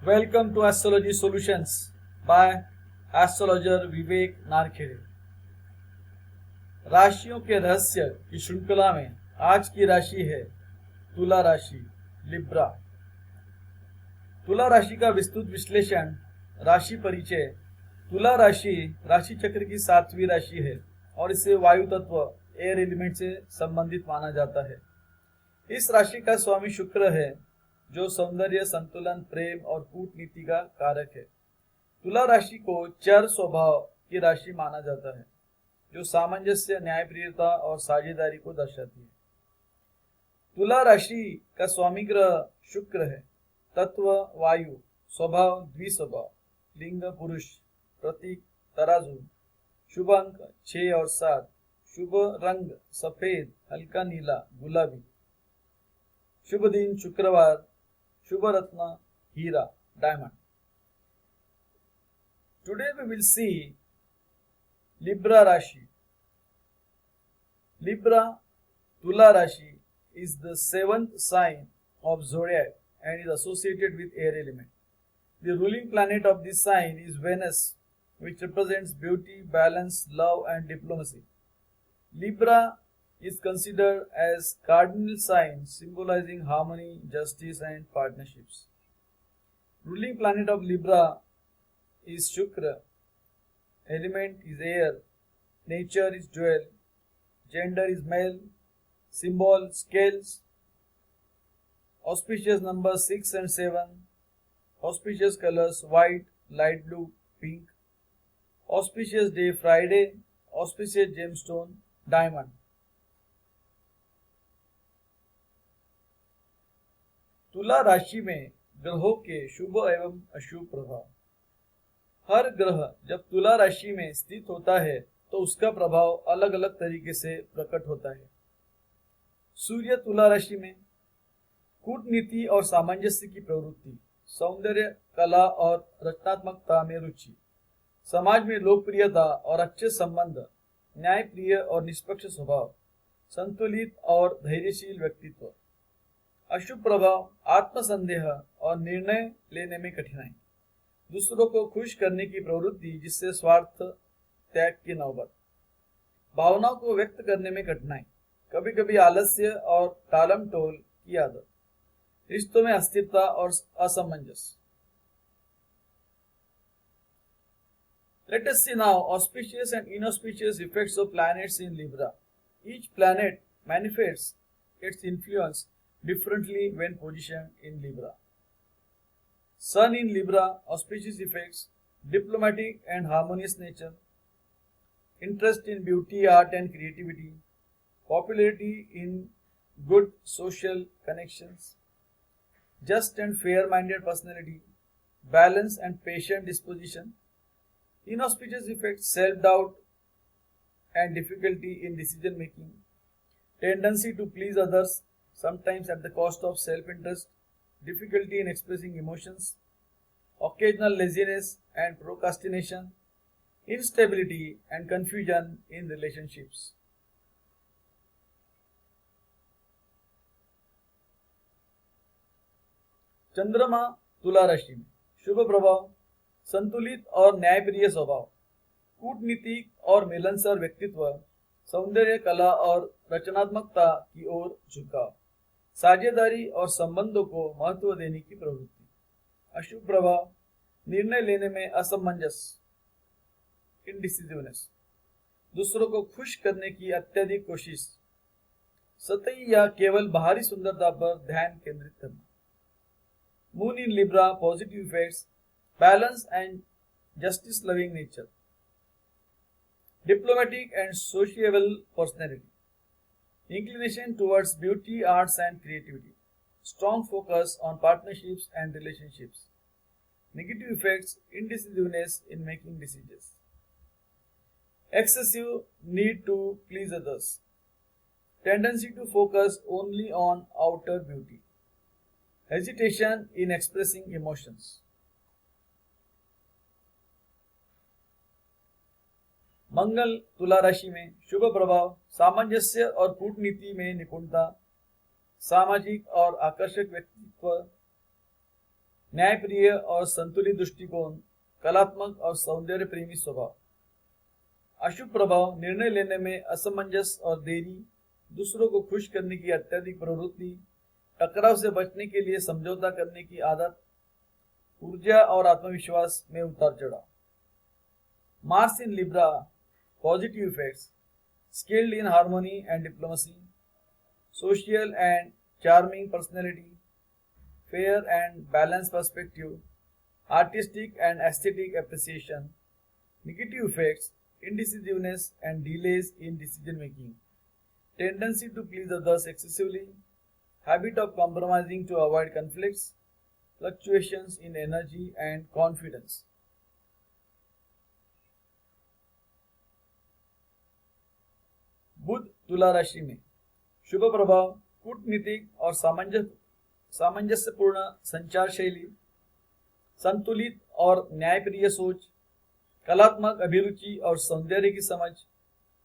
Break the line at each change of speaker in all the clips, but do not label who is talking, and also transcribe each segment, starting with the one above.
Welcome to Astrology Solutions by astrologer विवेक नारखेड़े। राशियों के रहस्य की श्रृंखला में आज की राशि है तुला राशि, लिब्रा। तुला राशि का विस्तृत विश्लेषण, राशि परिचय। तुला राशि राशि चक्र की 7वीं राशि है और इसे वायु तत्व एयर एलिमेंट से संबंधित माना जाता है। इस राशि का स्वामी शुक्र है जो सौंदर्य, संतुलन, प्रेम और कूटनीति का कारक है। तुला राशि को चर स्वभाव की राशि माना जाता है जो सामंजस्य, न्यायप्रियता और साझेदारी को दर्शाती है। तुला राशि का स्वामी ग्रह शुक्र है। तत्व वायु, स्वभाव द्विस्वभाव, लिंग पुरुष, प्रतीक तराजू, शुभ अंक 6 और 7, शुभ रंग सफेद, हल्का नीला, गुलाबी, शुभ दिन शुक्रवार, शुभ रत्न हीरा, diamond. Today we will see Libra Rashi. Libra, Tula Rashi is the 7th sign of zodiac and is associated with air element. The ruling planet of this sign is Venus, which represents beauty, balance, love and diplomacy. Libra is considered as cardinal sign symbolizing harmony, justice and partnerships. Ruling planet of Libra is Shukra, element is air, nature is jewel, gender is male, symbol scales, auspicious numbers 6 and 7, auspicious colors white, light blue, pink, auspicious day Friday, auspicious gemstone diamond. तुला राशि में ग्रहों के शुभ एवं अशुभ प्रभाव। हर ग्रह जब तुला राशि में स्थित होता है तो उसका प्रभाव अलग अलग तरीके से प्रकट होता है। सूर्य तुला राशि में कूटनीति और सामंजस्य की प्रवृत्ति, सौंदर्य, कला और रचनात्मकता में रुचि, समाज में लोकप्रियता और अच्छे संबंध, न्यायप्रिय और निष्पक्ष स्वभाव, संतुलित और धैर्यशील व्यक्तित्व। अशुभ प्रभाव आत्मसंदेह और निर्णय लेने में कठिनाई, दूसरों को खुश करने की प्रवृत्ति जिससे स्वार्थ त्याग की नौबत, भावनाओं को व्यक्त करने में कठिनाई, कभी कभी आलस्य और टालम टोल की आदत, रिश्तों में अस्थिरता और असमंजस। Let us see now auspicious and inauspicious effects of planets in Libra. Each planet manifests its influence differently when positioned in Libra. Sun in Libra, auspicious effects, diplomatic and harmonious nature, interest in beauty, art and creativity, popularity in good social connections, just and fair-minded personality, balance and patient disposition. Inauspicious effects, self-doubt and difficulty in decision-making, tendency to please others, sometimes at the cost of self-interest, difficulty in expressing emotions, occasional laziness and procrastination, instability and confusion in relationships. चंद्रमा तुला राशि में शुभ प्रभाव, संतुलित और न्यायप्रिय स्वभाव, कूटनीतिक और मिलनसार व्यक्तित्व, सौंदर्य, कला और रचनात्मकता की ओर झुकाव, साझेदारी और संबंधों को महत्व देने की प्रवृत्ति। अशुभ प्रभाव, निर्णय लेने में असमंजस, इनडिसिसिवनेस, दूसरों को खुश करने की अत्यधिक कोशिश, सतही या केवल बाहरी सुंदरता पर ध्यान केंद्रित करना। Moon in Libra, positive effects, balance and justice loving nature, diplomatic and sociable personality, inclination towards beauty, arts and creativity, strong focus on partnerships and relationships. Negative effects, indecisiveness in making decisions, excessive need to please others, tendency to focus only on outer beauty, hesitation in expressing emotions. मंगल तुला राशि में शुभ प्रभाव, सामंजस्य और कूटनीति में निपुणता, सामाजिक और आकर्षक व्यक्तित्व, न्यायप्रिय और संतुलित दृष्टिकोण, कलात्मक और सौंदर्य प्रेमी स्वभाव। अशुभ प्रभाव, निर्णय लेने में असमंजस और देरी, दूसरों को खुश करने की अत्यधिक प्रवृत्ति, टकराव से बचने के लिए समझौता करने की आदत, ऊर्जा और आत्मविश्वास में उतार चढ़ाव। Mars in Libra, positive effects, skilled in harmony and diplomacy, social and charming personality, fair and balanced perspective, artistic and aesthetic appreciation. Negative effects, indecisiveness and delays in decision making, tendency to please others excessively, habit of compromising to avoid conflicts, fluctuations in energy and confidence. बुध तुला राशि में, शुभ प्रभाव, कूटनीतिक और सामंजस्यपूर्ण संचार शैली, संतुलित और न्यायप्रिय सोच, कलात्मक अभिरुचि और सौंदर्य की समझ,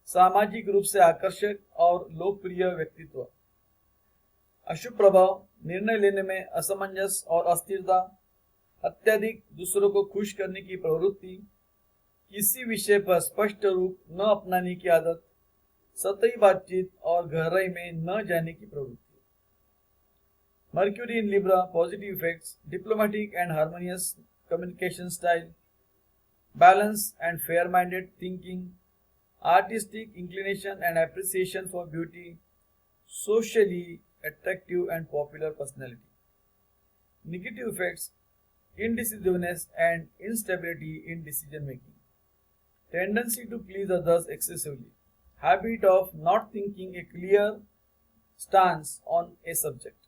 सामाजिक रूप से आकर्षक और लोकप्रिय व्यक्तित्व। अशुभ प्रभाव, निर्णय लेने में असमंजस और अस्थिरता, अत्यधिक दूसरों को खुश करने की प्रवृत्ति, किसी विषय पर स्पष्ट रूप न अपनाने की आदत, सतही बातचीत और गहराई में न जाने की प्रवृत्ति। Mercury in Libra, positive effects, diplomatic and harmonious communication style, balance and fair minded thinking, artistic inclination and appreciation for beauty, socially attractive and popular personality. Negative effects, indecisiveness and instability in decision making, tendency to please others excessively, habit of not thinking a clear stance on a subject,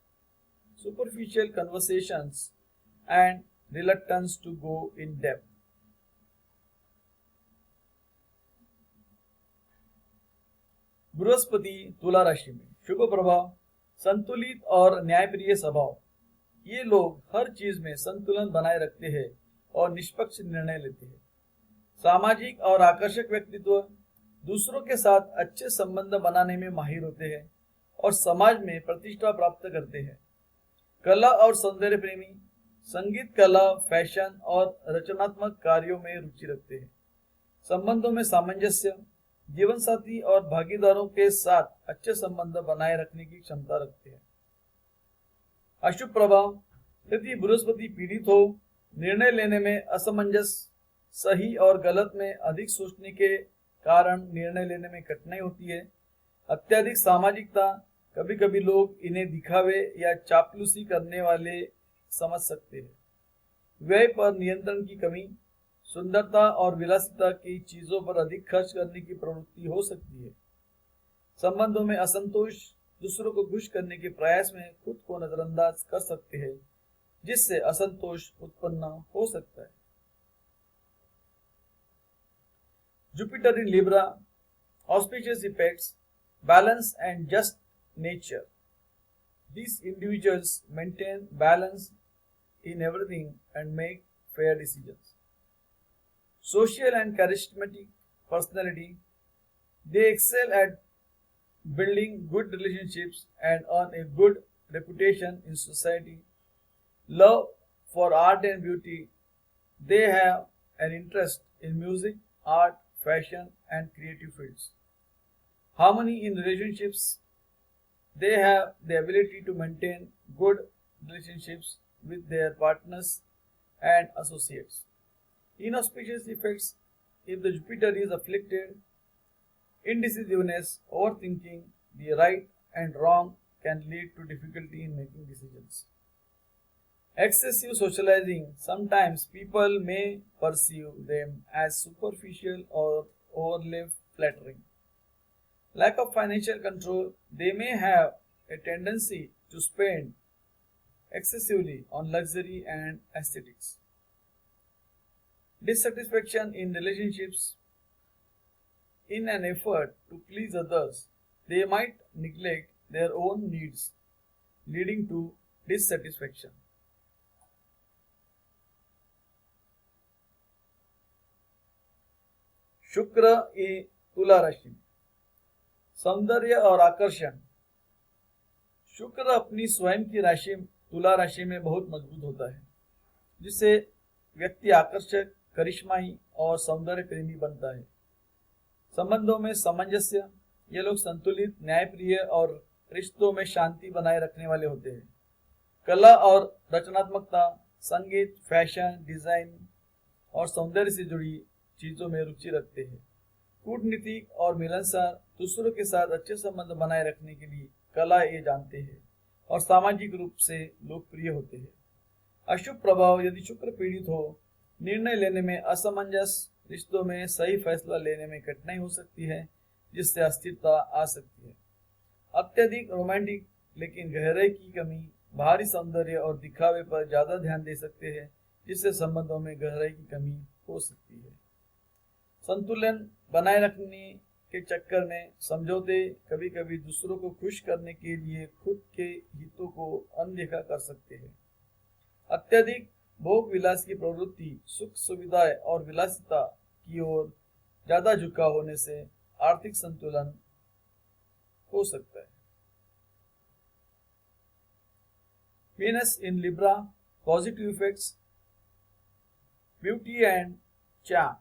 superficial conversations and reluctance to go in depth. Brihaspati तुला राशि में, शुभ प्रभाव, संतुलित और न्यायप्रिय स्वभाव। ये लोग हर चीज में संतुलन बनाए रखते हैं और निष्पक्ष निर्णय लेते हैं। सामाजिक और आकर्षक व्यक्तित्व, दूसरों के साथ अच्छे संबंध बनाने में माहिर होते हैं और समाज में प्रतिष्ठा प्राप्त करते हैं। कला और सौंदर्य प्रेमी, संगीत, कला, फैशन और रचनात्मक कार्यों में रुचि रखते हैं। संबंधों में सामंजस्य, जीवन साथी और भागीदारों के साथ अच्छे संबंध बनाए रखने की क्षमता रखते हैं। अशुभ प्रभाव, यदि बृहस्पति पीड़ित हो, निर्णय लेने में असमंजस, सही और गलत में अधिक सोचने के कारण निर्णय लेने में कठिनाई होती है। अत्यधिक सामाजिकता, कभी कभी लोग इन्हें दिखावे या चापलूसी करने वाले समझ सकते हैं। व्यय पर नियंत्रण की कमी, सुंदरता और विलासिता की चीजों पर अधिक खर्च करने की प्रवृत्ति हो सकती है। संबंधों में असंतोष, दूसरों को खुश करने के प्रयास में खुद को नजरअंदाज कर सकते हैं, जिससे असंतोष उत्पन्न हो सकता है। Jupiter in Libra, auspicious effects, balance and just nature. These individuals maintain balance in everything and make fair decisions. Social and charismatic personality, they excel at building good relationships and earn a good reputation in society. Love for art and beauty, they have an interest in music, art, fashion and creative fields. Harmony in relationships, they have the ability to maintain good relationships with their partners and associates. Inauspicious effects, if the Jupiter is afflicted, indecisiveness, overthinking the right and wrong can lead to difficulty in making decisions. Excessive socializing, sometimes people may perceive them as superficial or overly flattering. Lack of financial control, they may have a tendency to spend excessively on luxury and aesthetics. Dissatisfaction in relationships, in an effort to please others, they might neglect their own needs, leading to dissatisfaction. शुक्र ए तुला राशि, सौंदर्य और आकर्षण। शुक्र अपनी स्वयं की राशि तुला राशि में बहुत मजबूत होता है। जिससे व्यक्ति आकर्षक, करिश्माई और सौंदर्य प्रेमी बनता है। संबंधों में सामंजस्य, ये लोग संतुलित, न्यायप्रिय और रिश्तों में शांति बनाए रखने वाले होते हैं। कला और रचनात्मकता, संगीत, फैशन, डिजाइन और सौंदर्य से जुड़ी चीजों में रुचि रखते हैं। कूटनीतिक और मिलनसार, दूसरों के साथ अच्छे संबंध बनाए रखने के लिए कला ये जानते हैं और सामाजिक रूप से लोकप्रिय होते हैं। अशुभ प्रभाव, यदि शुक्र पीड़ित हो, निर्णय लेने में असमंजस, रिश्तों में सही फैसला लेने में कठिनाई हो सकती है, जिससे अस्थिरता आ सकती है। अत्यधिक रोमांटिक लेकिन गहराई की कमी, बाहरी सौंदर्य और दिखावे पर ज्यादा ध्यान दे सकते हैं, जिससे संबंधों में गहराई की कमी हो सकती है। संतुलन बनाए रखने के चक्कर में समझौते कभी कभी दूसरों को खुश करने के लिए खुद के हितों को अनदेखा कर सकते हैं। अत्यधिक भोग विलास की प्रवृत्ति, सुख सुविधाएं और विलासिता की ओर ज्यादा झुकाव होने से आर्थिक संतुलन हो सकता है। Venus in Libra, positive effects, beauty and charm.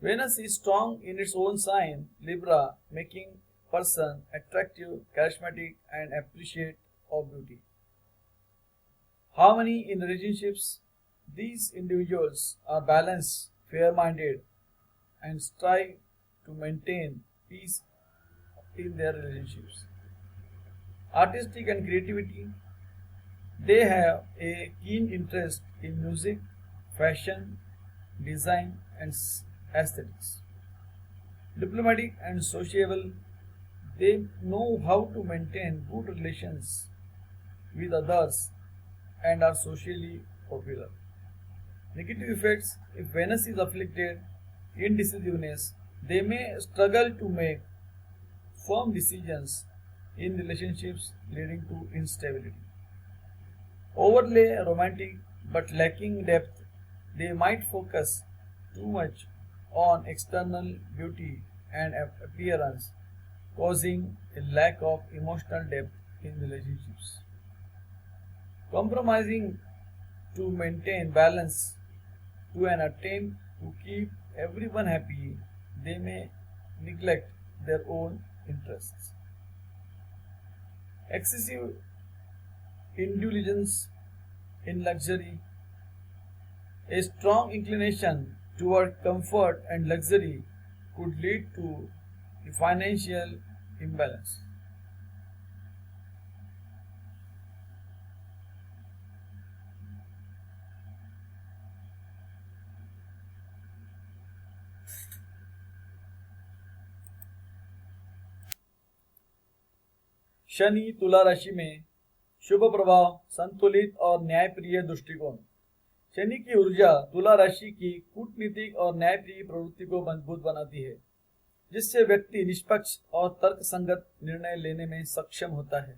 Venus is strong in its own sign, Libra, making person attractive, charismatic and appreciate of beauty. Harmony in relationships. These individuals are balanced, fair-minded and strive to maintain peace in their relationships. Artistic and creativity. They have a keen interest in music, fashion, design and aesthetics. Diplomatic and sociable. They know how to maintain good relations with others and are socially popular. Negative effects. If Venus is afflicted, indecisiveness, they may struggle to make firm decisions in relationships, leading to instability. Overly romantic but lacking depth, they might focus too much on external beauty and appearance, causing a lack of emotional depth in relationships. Compromising to maintain balance to an attempt to keep everyone happy, they may neglect their own interests. Excessive indulgence in luxury. A strong inclination toward comfort and luxury could lead to a financial imbalance. Shani तुला राशि में शुभ प्रभाव, संतुलित और न्यायप्रिय दृष्टिकोण। शनि की ऊर्जा तुला राशि की कूटनीतिक और न्यायप्रिय प्रवृत्ति को मजबूत बनाती है, जिससे व्यक्ति निष्पक्ष और तर्कसंगत निर्णय लेने में सक्षम होता है।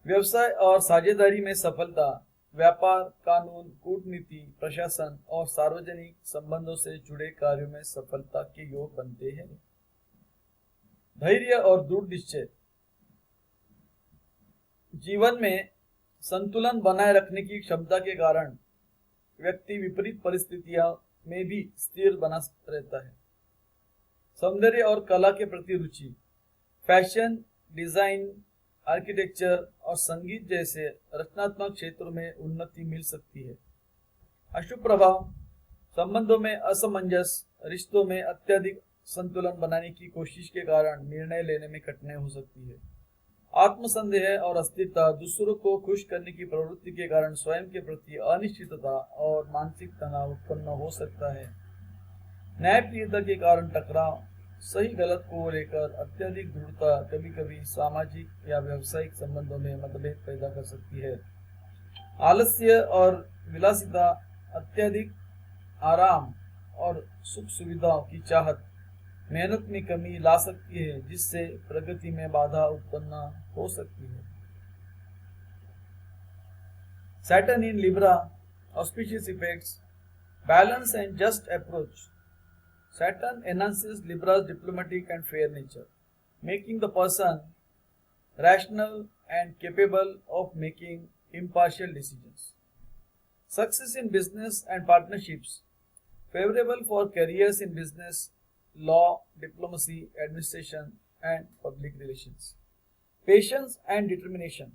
व्यवसाय और साझेदारी में सफलता, व्यापार, कानून, कूटनीति, प्रशासन और सार्वजनिक संबंधों से जुड़े कार्यों में सफलता के योग बनते हैं। धैर्य और दृढ़ निश्चय। जीवन में संतुलन बनाए रखने की क्षमता के कारण व्यक्ति विपरीत परिस्थितियों में भी स्थिर बना रहता है। सौंदर्य और कला के प्रति रुचि, फैशन, डिजाइन, आर्किटेक्चर और संगीत जैसे रचनात्मक क्षेत्रों में उन्नति मिल सकती है। अशुभ प्रभाव, संबंधों में असमंजस, रिश्तों में अत्यधिक संतुलन बनाने की कोशिश के कारण निर्णय लेने में कठिनाई हो सकती है। आत्मसंदेह और अस्थिरता, दूसरों को खुश करने की प्रवृत्ति के कारण स्वयं के प्रति अनिश्चितता और मानसिक तनाव उत्पन्न हो सकता है। न्यायप्रियता के कारण टकराव, सही गलत को लेकर अत्यधिक दृढ़ता कभी कभी सामाजिक या व्यावसायिक संबंधों में मतभेद पैदा कर सकती है। आलस्य और विलासिता, अत्यधिक आराम और सुख सुविधाओं की चाहत मेहनत में कमी ला सकती है, जिससे प्रगति में बाधा उत्पन्न हो सकती है। Saturn in Libra, auspicious effects, balance and just approach. Saturn enhances Libra's diplomatic and fair nature, making the person rational and capable of making impartial decisions. Success in business and partnerships, favorable for careers in business, law, diplomacy, administration, and public relations. Patience and determination.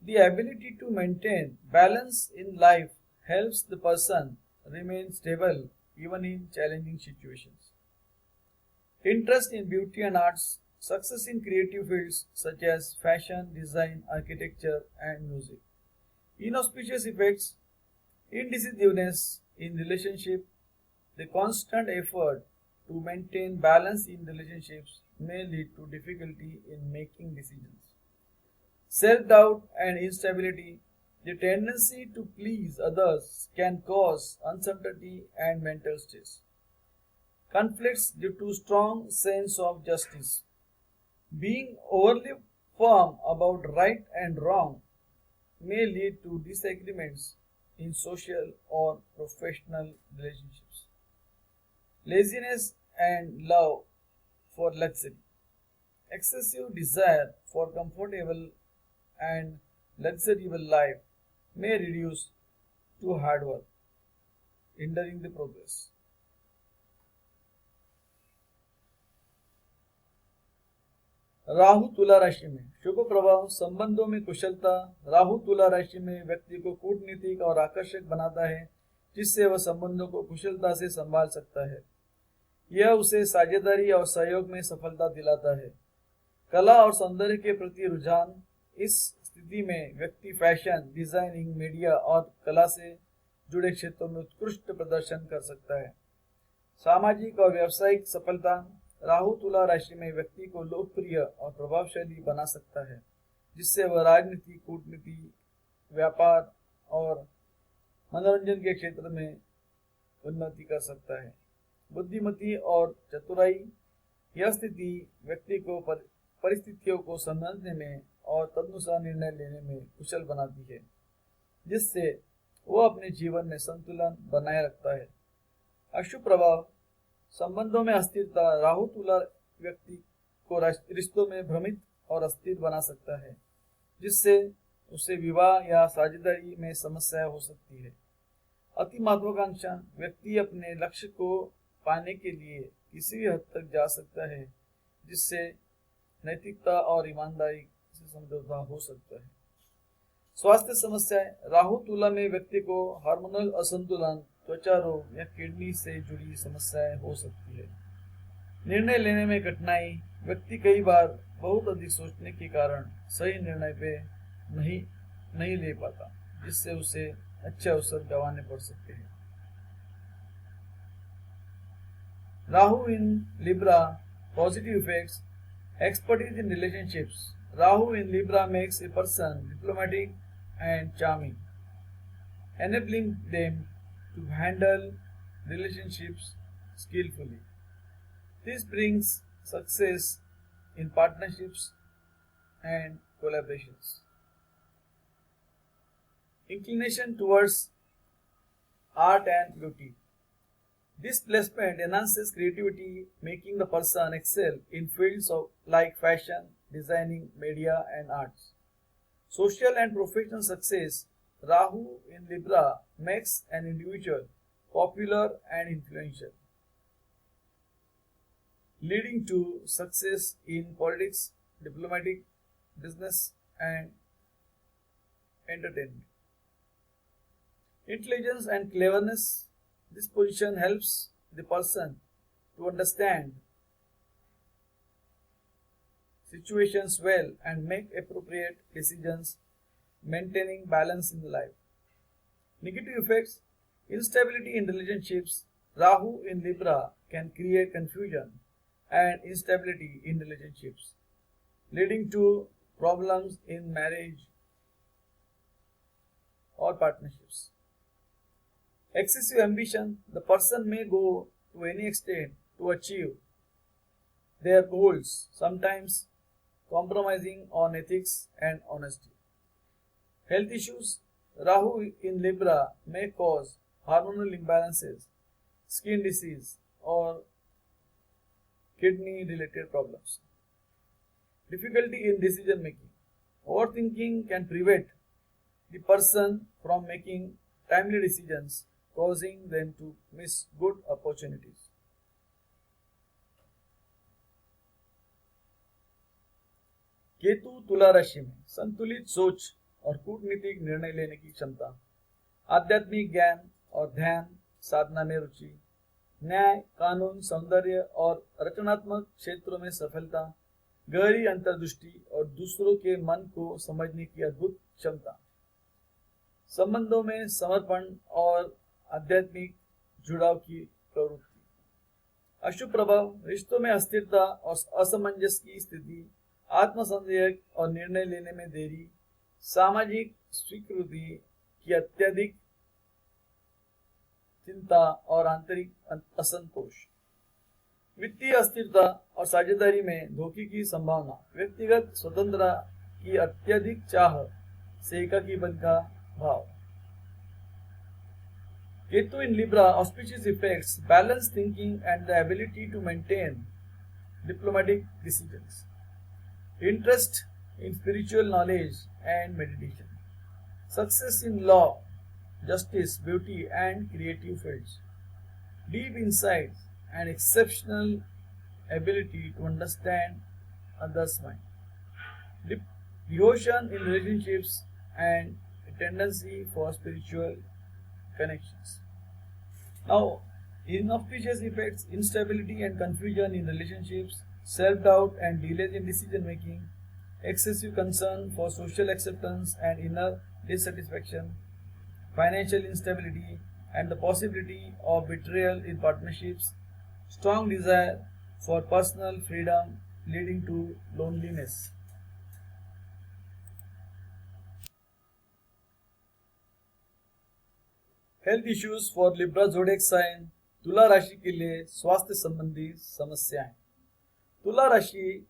The ability to maintain balance in life helps the person remain stable even in challenging situations. Interest in beauty and arts, success in creative fields such as fashion, design, architecture, and music. Inauspicious effects, indecisiveness in relationship, the constant effort to maintain balance in relationships may lead to difficulty in making decisions. Self-doubt and instability, the tendency to please others can cause uncertainty and mental stress. Conflicts due to strong sense of justice. Being overly firm about right and wrong may lead to disagreements in social or professional relationships. Laziness and love for luxury. Excessive desire for comfortable and luxurious life may reduce to hard work, hindering the progress. Rahu तुला राशि में शुभ प्रभाव, संबंधों में कुशलता। राहु तुला राशि में व्यक्ति को कूटनीतिक और आकर्षक बनाता है, जिससे वह संबंधों को कुशलता से संभाल सकता है। यह उसे साझेदारी और सहयोग में सफलता दिलाता है। कला और सौंदर्य के प्रति रुझान, इस स्थिति में व्यक्ति फैशन, डिजाइनिंग, मीडिया और कला से जुड़े क्षेत्रों में उत्कृष्ट प्रदर्शन कर सकता है। सामाजिक और व्यावसायिक सफलता, राहु तुला राशि में व्यक्ति को लोकप्रिय और प्रभावशाली बना सकता है, जिससे वह राजनीति, कूटनीति, व्यापार और मनोरंजन के क्षेत्र में उन्नति कर सकता है। बुद्धिमती और चतुराई, यह स्थिति व्यक्ति को परिस्थितियों को समझने में और तदनुसार निर्णय लेने में कुशल बनाती है, जिससे वह अपने जीवन में संतुलन बनाए रखता है। अशुभ प्रभाव, संबंधों में अस्थिरता, राहु तुला व्यक्ति को रिश्तों में भ्रमित और अस्थिर बना सकता है, जिससे उसे विवाह या साझेदारी में समस्या हो सकती है। अति महत्वाकांक्षा, व्यक्ति अपने लक्ष्य को पाने के लिए किसी भी हद तक जा सकता है, जिससे नैतिकता और ईमानदारी से समझौता हो सकता है। स्वास्थ्य समस्याएं, राहु तुला में व्यक्ति को हार्मोनल असंतुलन, त्वचा रोग या किडनी से जुड़ी समस्याएं हो सकती है। निर्णय लेने में कठिनाई, व्यक्ति कई बार बहुत अधिक सोचने के कारण सही निर्णय पे नहीं ले पाता, जिससे उसे अच्छे अवसर गंवाने पड़ सकते हैं। Rahu in Libra, positive effects, expertise in relationships. Rahu in Libra makes a person diplomatic and charming, enabling them to handle relationships skillfully. This brings success in partnerships and collaborations. Inclination towards art and beauty. This placement enhances creativity, making the person excel in fields like fashion, designing, media, and arts. Social and professional success, Rahu in Libra makes an individual popular and influential, leading to success in politics, diplomatic, business, and entertainment. Intelligence and cleverness, this position helps the person to understand situations well and make appropriate decisions, maintaining balance in life. Negative effects, instability in relationships. Rahu in Libra can create confusion and instability in relationships, leading to problems in marriage or partnerships. Excessive ambition, the person may go to any extent to achieve their goals, sometimes compromising on ethics and honesty. Health issues, Rahu in Libra may cause hormonal imbalances, skin disease, or kidney related problems. Difficulty in decision making, overthinking can prevent the person from making timely decisions, causing them to miss good opportunities. Ketu तुला राशि में संतुलित सोच और कूटनीतिक निर्णय लेने की क्षमता, आध्यात्मिक ज्ञान और ध्यान साधना में रुचि, न्याय, कानून, सौंदर्य और रचनात्मक क्षेत्रों में सफलता, गहरी अंतर्दृष्टि और दूसरों के मन को समझने की अद्भुत क्षमता, संबंधों में समर्पण और आध्यात्मिक जुड़ाव की प्रवृत्ति। अशुभ प्रभाव, रिश्तों में अस्थिरता और असमंजस की स्थिति, आत्मसंदेह और निर्णय लेने में देरी, सामाजिक स्वीकृति की अत्यधिक चिंता और आंतरिक असंतोष, वित्तीय अस्थिरता और साझेदारी में धोखे की संभावना, व्यक्तिगत स्वतंत्रता की अत्यधिक चाह से एकाकीपन का भाव। केतु इन Libra auspicious effects balanced thinking and the ability to maintain diplomatic decisions, interest in spiritual knowledge and meditation, success in law, justice, beauty and creative fields, deep insights and exceptional ability to understand others' mind, devotion in relationships and a tendency for spiritual connections. Now, inauspicious effects, instability and confusion in relationships, self-doubt and delays in decision making, excessive concern for social acceptance and inner dissatisfaction, financial instability and the possibility of betrayal in partnerships, strong desire for personal freedom leading to loneliness. Health issues for Libra zodiac sign, तुला राशि के लिए स्वास्थ्य संबंधी समस्याएं। तुला राशि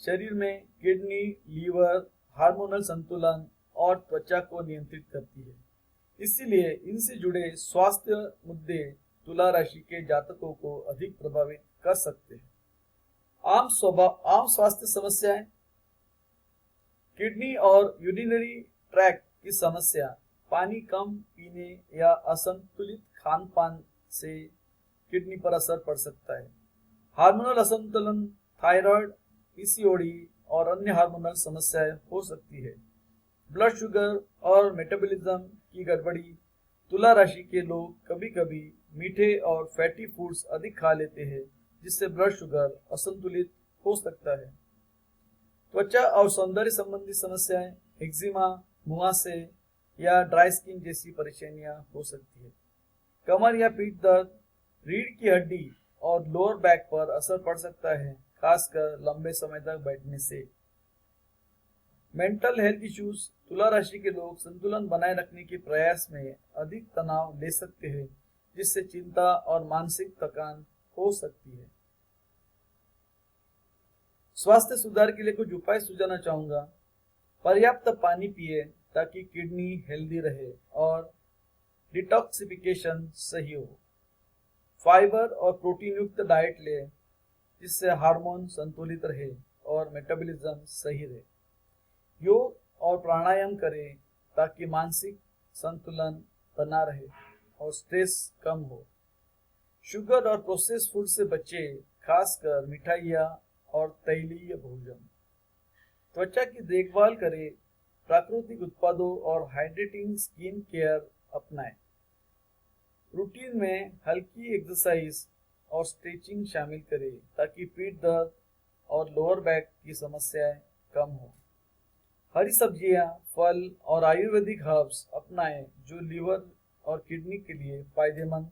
शरीर में किडनी, लीवर, हार्मोनल संतुलन और त्वचा को नियंत्रित करती है, इसलिए इनसे जुड़े स्वास्थ्य मुद्दे तुला राशि के जातकों को अधिक प्रभावित कर सकते हैं। आम स्वास्थ्य समस्याएं, किडनी और यूरिनरी ट्रैक्ट की समस्या, पानी कम पीने या असंतुलित खान पान से किडनी पर असर पड़ सकता है। हार्मोनल असंतुलन, थायराइड, पीसीओडी और अन्य हार्मोनल समस्याएं हो सकती है। ब्लड शुगर और मेटाबॉलिज्म की गड़बड़ी, तुला राशि के लोग कभी कभी मीठे और फैटी फूड्स अधिक खा लेते हैं, जिससे ब्लड शुगर असंतुलित हो सकता है। त्वचा और सौंदर्य संबंधी समस्याएं, एक्जिमा, मुहासे या ड्राई स्किन जैसी परेशानियां हो सकती है। कमर या पीठ दर्द, रीढ़ की हड्डी और लोअर बैक पर असर पड़ सकता है, खासकर लंबे समय तक बैठने से। मेंटल हेल्थ इश्यूज, तुला राशि के लोग संतुलन बनाए रखने के प्रयास में अधिक तनाव ले सकते हैं, जिससे चिंता और मानसिक थकान हो सकती है। स्वास्थ्य सुधार के लिए कुछ उपाय सुझाना चाहूंगा। पर्याप्त पानी पिए ताकि किडनी हेल्दी रहे और डिटॉक्सिफिकेशन सही हो। फाइबर और प्रोटीन युक्त डाइट ले, जिससे हार्मोन संतुलित रहे और मेटाबॉलिज्म सही रहे। योग और प्राणायाम करें ताकि मानसिक संतुलन बना रहे और स्ट्रेस कम हो। शुगर और प्रोसेस्ड फूड से बचें, खासकर मिठाइयाँ और तैलीय भोजन। त्वचा की देखभाल करें, प्राकृतिक उत्पादों और हाइड्रेटिंग स्किन केयर अपनाएं। रूटीन में हल्की एक्सरसाइज और स्ट्रेचिंग शामिल करें ताकि पीठ दर्द और लोअर बैक की समस्याएं कम हो। हरी सब्जियां, फल और आयुर्वेदिक हर्ब्स अपनाएं जो लीवर और किडनी के लिए फायदेमंद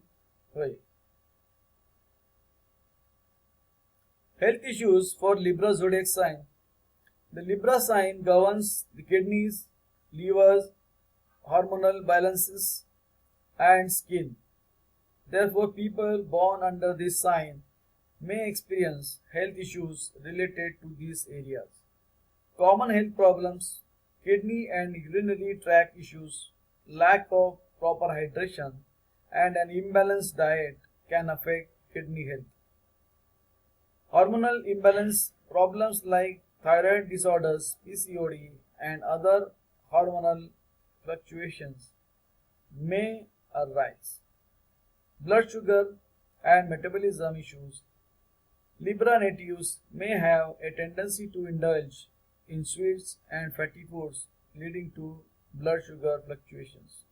है। Health issues for Libra zodiac sign. The Libra sign governs the kidneys, livers, hormonal balances, and skin. Therefore, people born under this sign may experience health issues related to these areas. Common health problems, kidney and urinary tract issues, lack of proper hydration, and an imbalanced diet can affect kidney health. Hormonal imbalance problems like thyroid disorders, PCOD, and other hormonal fluctuations may arise. Blood sugar and metabolism issues. Libra natives may have a tendency to indulge in sweets and fatty foods, leading to blood sugar fluctuations.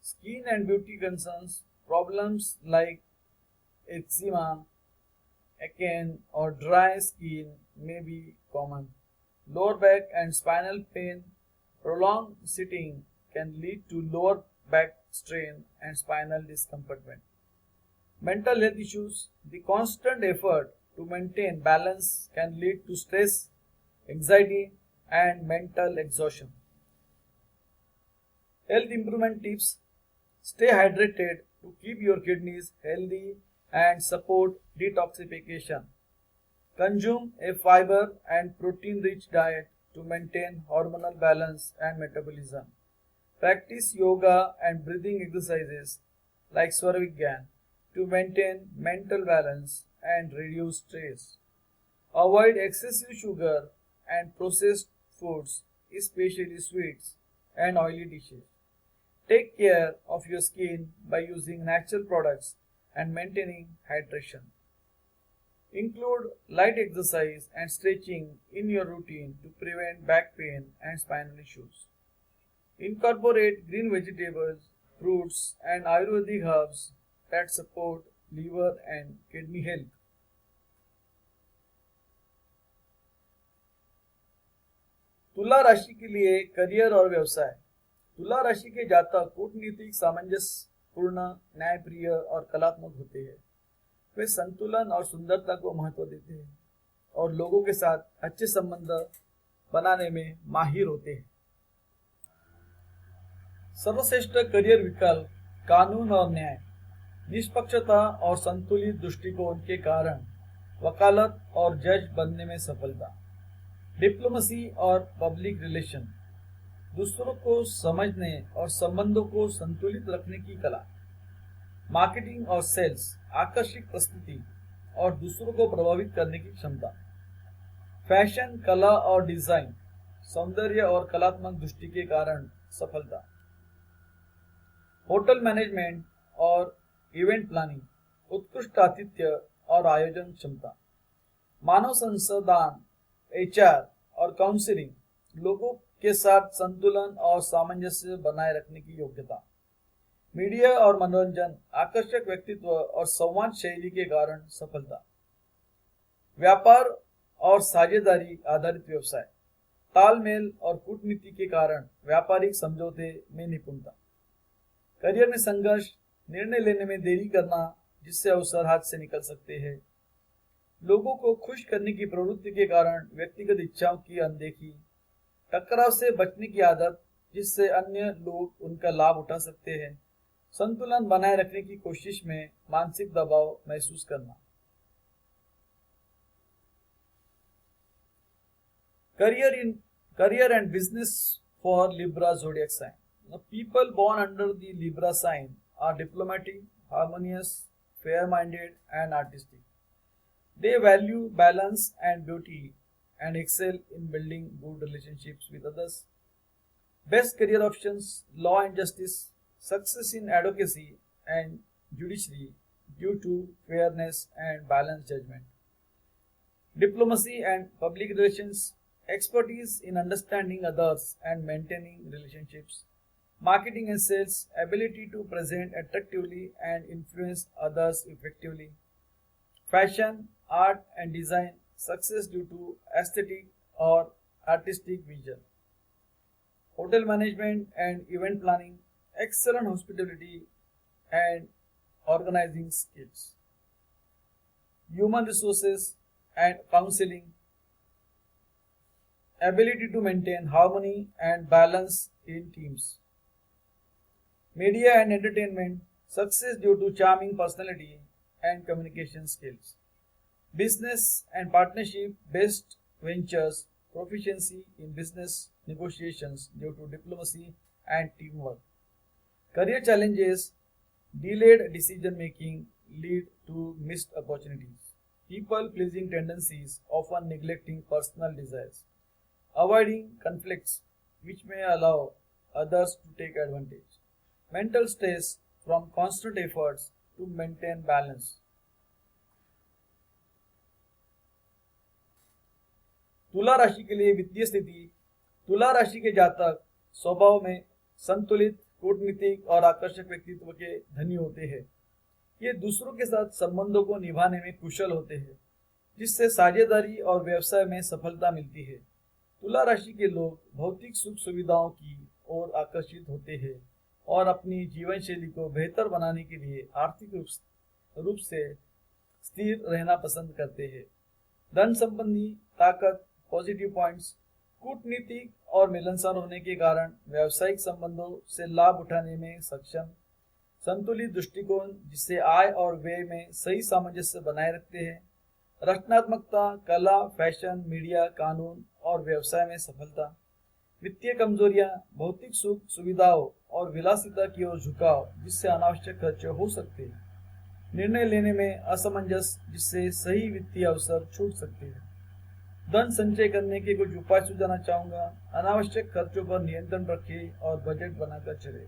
Skin and beauty concerns. Problems like eczema, acne, or dry skin may be common. Lower back and spinal pain. Prolonged sitting can lead to lower back strain and spinal discomfort. Mental health issues. The constant effort to maintain balance can lead to stress, anxiety, and mental exhaustion. Health improvement tips. Stay hydrated to keep your kidneys healthy and support detoxification. Consume a fiber and protein rich diet to maintain hormonal balance and metabolism. Practice yoga and breathing exercises like Swarvigyan to maintain mental balance and reduce stress. Avoid excessive sugar and processed foods, especially sweets and oily dishes. Take care of your skin by using natural products and maintaining hydration. Include light exercise and stretching in your routine to prevent back pain and spinal issues. Incorporate green vegetables, fruits, and Ayurvedic herbs that support liver and kidney health. तुला राशि के लिए career और व्यवसाय. तुला राशि के जातक कूटनीतिक सामंजस्यपूर्ण, न्यायप्रिय और कलात्मक होते हैं. वे संतुलन और सुंदरता को महत्व देते हैं और लोगों के साथ अच्छे संबंध बनाने में माहिर होते हैं. सर्वश्रेष्ठ करियर विकल्प कानून और न्याय. निष्पक्षता और संतुलित दृष्टिकोण के कारण वकालत और जज बनने में सफलता. डिप्लोमेसी और पब्लिक रिलेशन. दूसरों को समझने और संबंधों को संतुलित रखने की कला. मार्केटिंग और सेल्स. आकर्षक प्रस्तुति और दूसरों को प्रभावित करने की क्षमता. फैशन, कला और डिजाइन. सौंदर्य और कलात्मक दृष्टि के कारण सफलता. होटल मैनेजमेंट और इवेंट प्लानिंग. उत्कृष्ट आतिथ्य और आयोजन क्षमता. मानव संसाधन, एचआर और काउंसलिंग. लोगों के साथ संतुलन और सामंजस्य बनाए रखने की योग्यता. मीडिया और मनोरंजन. आकर्षक व्यक्तित्व और संवाद शैली के कारण सफलता. व्यापार और साझेदारी आधारित व्यवसाय. तालमेल और कूटनीति के कारण व्यापारिक समझौते में निपुणता. करियर में संघर्ष. निर्णय लेने में देरी करना जिससे अवसर हाथ से निकल सकते हैं. लोगों को खुश करने की प्रवृत्ति के कारण व्यक्तिगत इच्छाओं की अनदेखी. टकराव से बचने की आदत जिससे अन्य लोग उनका लाभ उठा सकते हैं. संतुलन बनाए रखने की कोशिश में मानसिक दबाव महसूस करना. career and business for Libra zodiac sign. The people born under the Libra sign are diplomatic, harmonious, fair-minded, and artistic. They value balance and beauty and excel in building good relationships with others. Best career options: law and justice, success in advocacy and judiciary due to fairness and balanced judgment. Diplomacy and public relations, expertise in understanding others and maintaining relationships. Marketing and sales, ability to present attractively and influence others effectively. Fashion, art and design, success due to aesthetic or artistic vision. Hotel management and event planning, excellent hospitality and organizing skills. Human resources and counseling, ability to maintain harmony and balance in teams. Media and entertainment, success due to charming personality and communication skills. Business and partnership based ventures, proficiency in business negotiations due to diplomacy and teamwork. Career challenges, delayed decision making lead to missed opportunities. People pleasing tendencies, often neglecting personal desires. Avoiding conflicts which may allow others to take advantage. Mental stress from constant efforts to maintain balance. तुला राशि के लिए वित्तीय स्थिति। तुला राशि के जातक स्वभाव में संतुलित, कूटनीतिक और आकर्षक व्यक्तित्व के धनी होते हैं। ये दूसरों के साथ संबंधों को निभाने में कुशल होते हैं, जिससे साझेदारी और व्यवसाय में सफलता मिलती है। तुला राशि के लोग भौतिक सुख सुविधाओं की ओर आकर्षित होते हैं और अपनी जीवन शैली को बेहतर बनाने के लिए आर्थिक रूप से स्थिर रहना पसंद करते हैं। धन संबंधी ताकत, पॉजिटिव पॉइंट्स, कूटनीतिक और मिलनसार होने के कारण व्यावसायिक संबंधों से लाभ उठाने में सक्षम, संतुलित दृष्टिकोण जिससे आय और व्यय में सही सामंजस्य बनाए रखते हैं, रचनात्मकता, कला, फैशन, मीडिया, कानून और व्यवसाय में सफलता। वित्तीय कमजोरियां, भौतिक सुख सुविधाओं और विलासिता की ओर झुकाव जिससे अनावश्यक खर्चे हो सकते हैं, निर्णय लेने में असमंजस जिससे सही वित्तीय अवसर छूट सकते हैं। धन संचय करने के कुछ उपाय सुझाना चाहूंगा। अनावश्यक खर्चों पर नियंत्रण रखें और बजट बनाकर चले।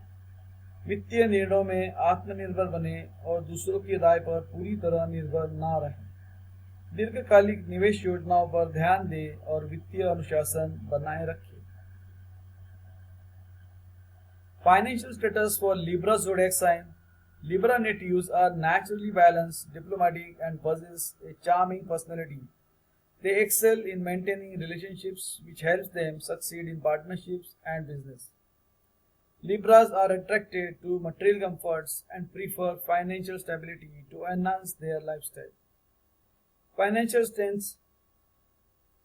वित्तीय निर्णयों में आत्मनिर्भर बने और दूसरों की राय पर पूरी तरह निर्भर ना रहें। दीर्घकालिक निवेश योजनाओं पर ध्यान दें और वित्तीय अनुशासन बनाए रखें। Financial status for Libra zodiac sign. Libra natives are naturally balanced, diplomatic, and possess a charming personality. They excel in maintaining relationships, which helps them succeed in partnerships and business. Libras are attracted to material comforts and prefer financial stability to enhance their lifestyle. Financial strengths,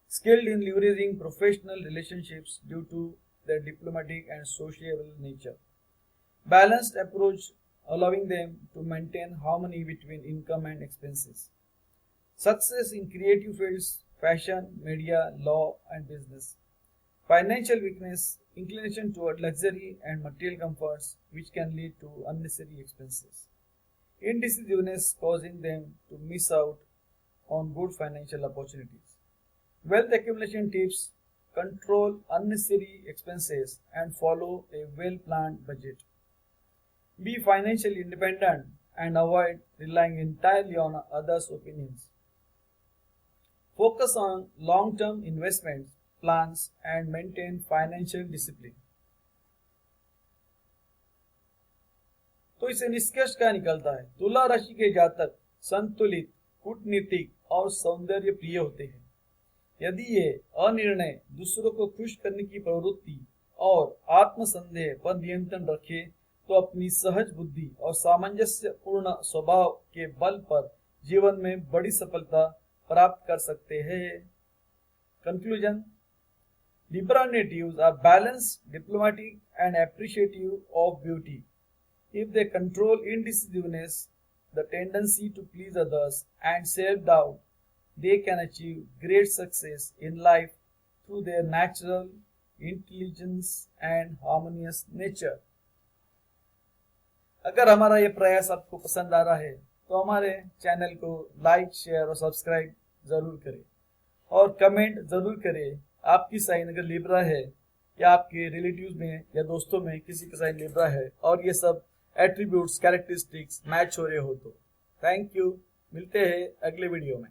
skilled in leveraging professional relationships due to their diplomatic and sociable nature. Balanced approach allowing them to maintain harmony between income and expenses. Success in creative fields, fashion, media, law and business. Financial weakness, inclination toward luxury and material comforts which can lead to unnecessary expenses. Indecisiveness causing them to miss out on good financial opportunities. Wealth accumulation tips: control unnecessary expenses and follow a well-planned budget. Be financially independent and avoid relying entirely on others' opinions. Focus on long-term investments, plans and maintain financial discipline. तो इसे निष्कर्ष क्या निकलता है? तुला राशि के जातक संतुलित, कूटनीतिक और सौंदर्य प्रिय होते हैं। यदि ये अनिर्णय, दूसरों को खुश करने की प्रवृत्ति और आत्मसंदेह पर नियंत्रण रखे तो अपनी सहज बुद्धि और सामंजस्यपूर्ण स्वभाव के बल पर जीवन में बड़ी सफलता प्राप्त कर सकते हैं। Conclusion: Libra natives are balanced, diplomatic and appreciative of beauty. If they control indecisiveness, the tendency to please others and self-doubt, they can achieve great success in life through their natural intelligence and harmonious nature. अगर हमारा ये प्रयास आपको पसंद आ रहा है तो हमारे चैनल को लाइक, शेयर और सब्सक्राइब जरूर करें और कमेंट जरूर करें आपकी साइन अगर लिब्रा है या आपके रिलेटिव्स में या दोस्तों में किसी का साइन लिब्रा है और ये सब एट्रीब्यूट्स, कैरेक्टरिस्टिक्स मैच हो रहे हो तो। थैंक यू, मिलते हैं अगले वीडियो में।